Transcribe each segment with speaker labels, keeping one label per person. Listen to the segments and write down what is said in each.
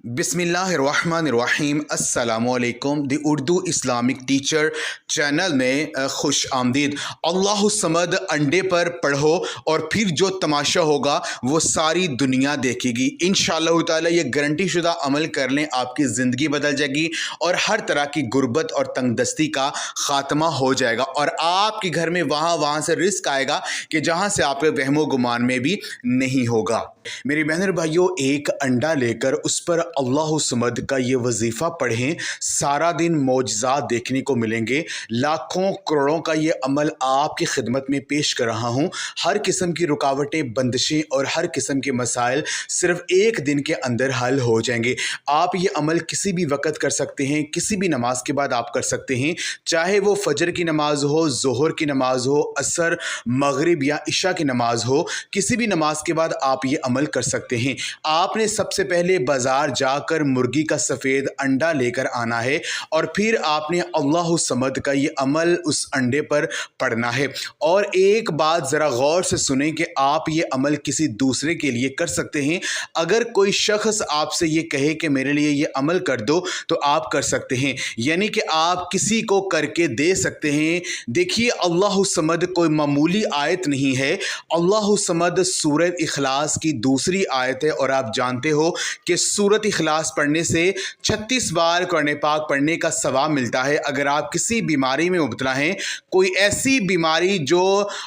Speaker 1: बिस्मिल्लाहिर्रहमानिर्रहीम अस्सलामुअलैकुम। दी Urdu Islamic teacher channel में खुश आमदीद। अल्लाह समद अंडे पर पढ़ो और फिर जो तमाशा होगा वो सारी दुनिया देखेगी। इंशाअल्लाह ताला ये गारंटी शुदा अमल कर लें, आपकी ज़िंदगी बदल जाएगी और हर तरह की गुर्बत और तंगदस्ती का ख़ात्मा हो जाएगा और आपके घर में वहाँ से रिस्क आएगा कि जहाँ से आपके वहमो गुमान में भी नहीं होगा। मेरी बहन और भाइयों, एक अंडा लेकर उस पर अल्लाह समद का ये वजीफ़ा पढ़ें, सारा दिन मौजज़ात देखने को मिलेंगे। लाखों करोड़ों का ये अमल आपकी खिदमत में पेश कर रहा हूँ। हर किस्म की रुकावटें, बंदिशें और हर किस्म के मसाइल सिर्फ एक दिन के अंदर हल हो जाएंगे। आप ये अमल किसी भी वक्त कर सकते हैं, किसी भी नमाज के बाद आप कर सकते हैं, चाहे वो फजर की नमाज हो, ज़ोहर की नमाज हो, असर, मगरिब या इशा की नमाज हो, किसी भी नमाज के बाद आप ये अमल कर सकते हैं। आपने सबसे पहले बाजार जाकर मुर्गी का सफ़ेद अंडा लेकर आना है और फिर आपने अल्लाह समद का ये अमल उस अंडे पर पढ़ना है। और एक बात ज़रा गौर से सुनें कि आप ये अमल किसी दूसरे के लिए कर सकते हैं। अगर कोई शख्स आपसे ये कहे कि मेरे लिए ये अमल कर दो तो आप कर सकते हैं, यानी कि आप किसी को करके दे सकते हैं। देखिए, अल्लाह समद कोई मामूली आयत नहीं है। अल्लाह समद सूरत इखलास की दूसरी आयत है और आप जानते हो कि सूरत इखलास पढ़ने से 36 बार कुरान पाक पढ़ने का सवाब मिलता है। अगर आप किसी बीमारी में मुब्तला हैं, कोई ऐसी बीमारी जो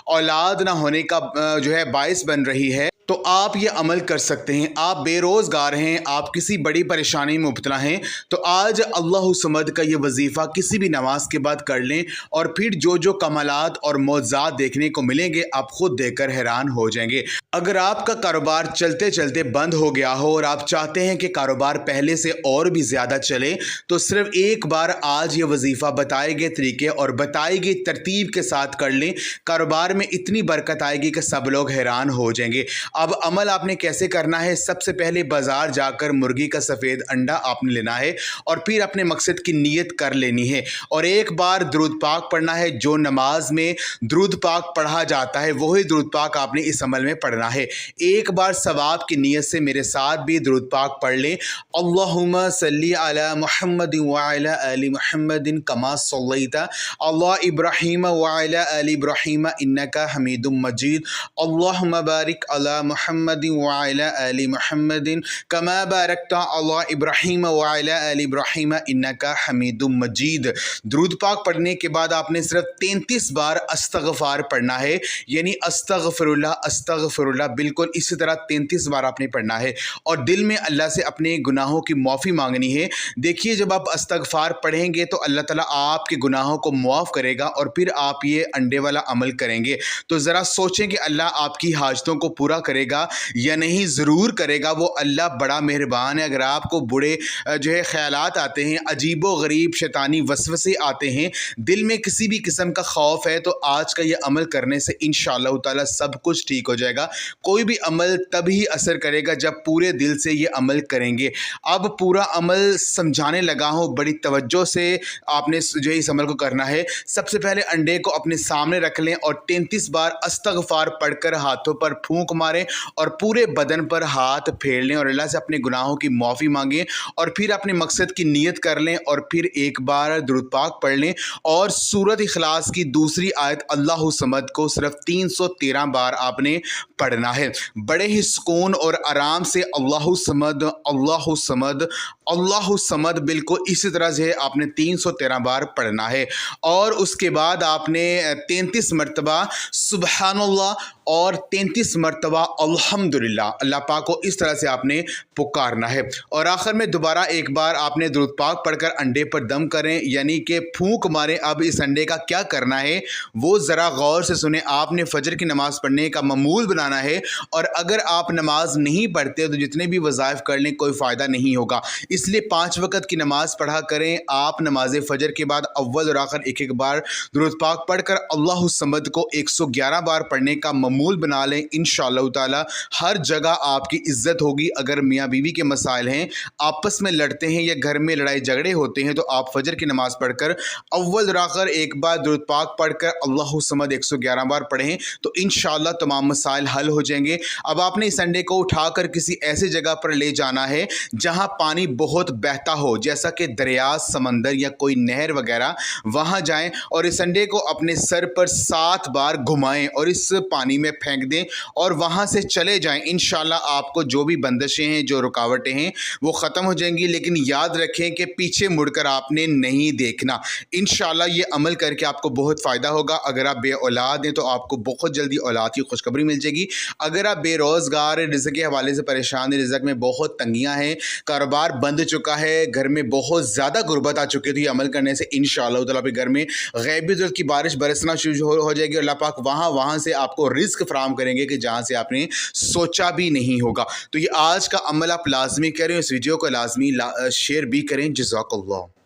Speaker 1: औलाद ना होने का बायस बन रही है, तो आप ये अमल कर सकते हैं। आप बेरोज़गार हैं, आप किसी बड़ी परेशानी में मुब्तला हैं, तो आज अल्लाह समद का ये वजीफ़ा किसी भी नमाज के बाद कर लें और फिर जो जो कमालात और मौज़ात देखने को मिलेंगे आप ख़ुद देखकर हैरान हो जाएंगे। अगर आपका कारोबार चलते चलते बंद हो गया हो और आप चाहते हैं कि कारोबार पहले से और भी ज़्यादा चले, तो सिर्फ एक बार आज ये वजीफ़ा बताए गए तरीके और बताई गई तरतीब के साथ कर लें। कारोबार में इतनी बरकत आएगी कि सब लोग हैरान हो जाएंगे। अब अमल आपने कैसे करना है? सबसे पहले बाजार जाकर मुर्गी का सफ़ेद अंडा आपने लेना है और फिर अपने मकसद की नीयत कर लेनी है और एक बार दुरूद पाक पढ़ना है। जो नमाज में दुरूद पाक पढ़ा जाता है वही दुरूद पाक आपने इस अमल में पढ़ना है। एक बार सवाब की नीयत से मेरे साथ भी दुरूद पाक पढ़ लें। अल्लाहुम्मा सल्ली अला मुहम्मद व अला आलि मुहम्मदिन कमा सल्लैता अला इब्राहीम व अला आलि इब्राहीम इन्नका हमीदुम मजीद। अल्लाहुम्मा बारिक अला मुहम्मद व अला आलि मुहम्मदिन कमा बारकता अला इब्राहीम व अला आलि इब्राहीम इन्नका हमीदुम मजीद। दुरूद पाक पढ़ने के बाद आपने सिर्फ 33 बार अस्तगफार पढ़ना है, यानी अस्तगफिरुल्लाह अस्तगफिरुल्लाह, बिल्कुल इसी तरह 33 बार आपने पढ़ना है और दिल में अल्लाह से अपने गुनाहों की माफ़ी मांगनी है। देखिए, जब आप अस्तगफार पढ़ेंगे तो अल्लाह ताला आपके गुनाहों को मुआफ़ करेगा और फिर आप ये अंडे वाला अमल करेंगे। तो ज़रा सोचें कि अल्लाह आपकी हाजतों को पूरा करेगा या नहीं। ज़रूर करेगा, वो अल्लाह बड़ा मेहरबान है। अगर आपको बुरे ख़यालात आते हैं, अजीबो गरीब शैतानी वसवसे आते हैं, दिल में किसी भी किस्म का खौफ है, तो आज का ये अमल करने से इंशाअल्लाह ताला सब कुछ ठीक हो जाएगा। कोई भी अमल तभी असर करेगा जब पूरे दिल से ये अमल करेंगे। अब पूरा अमल समझाने लगा हूँ, बड़ी तवज्जो से आपने इस अमल को करना है। सबसे पहले अंडे को अपने सामने रख लें और 33 बार अस्तगफार पढ़कर हाथों पर फूंक मारें और पूरे बदन पर हाथ फेर लें और अल्लाह से अपने गुनाहों की माफ़ी मांगें और फिर अपने मकसद की नीयत कर लें और फिर एक बार दुरूद पाक पढ़ लें और सूरत इखलास की दूसरी आयत अल्लाह समद को सिर्फ 313 बार आपने पढ़ना है। बड़े ही सुकून और आराम से अल्लाह समद अल्लाह समद अल्लाह समद, बिल्कुल इसी तरह से आपने 313 बार पढ़ना है और उसके बाद आपने 33 मरतबा सुबहानल्लाह और 33 मरतबा अल्हम्दुलिल्लाह, अल्लाह पाक को इस तरह से आपने पुकारना है। और आखिर में दोबारा एक बार आपने दुरूद पाक पढ़कर अंडे पर दम करें, यानी कि फूंक मारें। अब इस अंडे का क्या करना है वो ज़रा गौर से सुने। आपने फजर की नमाज़ पढ़ने का मामूल बनाना है और अगर आप नमाज नहीं पढ़ते तो जितने भी वज़ाइफ कर लें कोई फ़ायदा नहीं होगा। इसलिए 5 वक़्त की नमाज़ पढ़ा करें। आप नमाज फजर के बाद अव्वल और आखिर एक एक बार दुरूद पाक पढ़कर अल्लाह समद को 111 बार पढ़ने का मामूल बना लें, इंशाअल्लाह ताला हर जगह आपकी इज़्ज़त होगी। अगर मियाँ बीवी के मसाइल हैं, आपस में लड़ते हैं या घर में लड़ाई झगड़े होते हैं, तो आप फजर की नमाज़ पढ़कर अव्वल राकर एक बार दुरूद पाक पढ़कर अल्लाहु समद 111 बार पढ़ें तो इंशाअल्लाह तमाम मसाइल हल हो जाएंगे। अब आपने इस अंडे को उठाकर किसी ऐसी जगह पर ले जाना है जहां पानी बहुत बहता हो, जैसा कि दरिया, समंदर या कोई नहर वगैरह, वहां जाएं और इस अंडे को अपने सर पर 7 बार घुमाएं और इस पानी में फेंक दें और वहां से चले जाएं। इंशाअल्लाह आपको जो भी बंदिशें हैं, जो रुकावटें हैं, वो ख़त्म हो जाएंगी। लेकिन याद रखें कि पीछे मुड़कर आपने नहीं देखना। इंशाअल्लाह ये अमल करके आपको बहुत फ़ायदा होगा। अगर आप बे औलाद हैं तो आपको बहुत जल्दी औलाद की खुशखबरी मिल जाएगी। अगर आप बेरोज़गार, रिज़्क़ के हवाले से परेशान हैं, रिज़्क़ में बहुत तंगियाँ हैं, कारोबार बंद चुका है, घर में बहुत ज़्यादा गुर्बत आ चुकी है, तो ये अमल करने से इंशाअल्लाह ताला आपके घर में ग़ैबी ज़रूरत की बारिश बरसना शुरू हो जाएगी। अल्लाह पाक वहाँ से आपको रिज़्क़ फ़राहम करेंगे कि जहाँ से आपने सोचा भी नहीं होगा। तो ये आज का अमल आप लाज़मी करें, इस वीडियो को लाज़मी शेयर भी करें। जज़ाकल्लाह।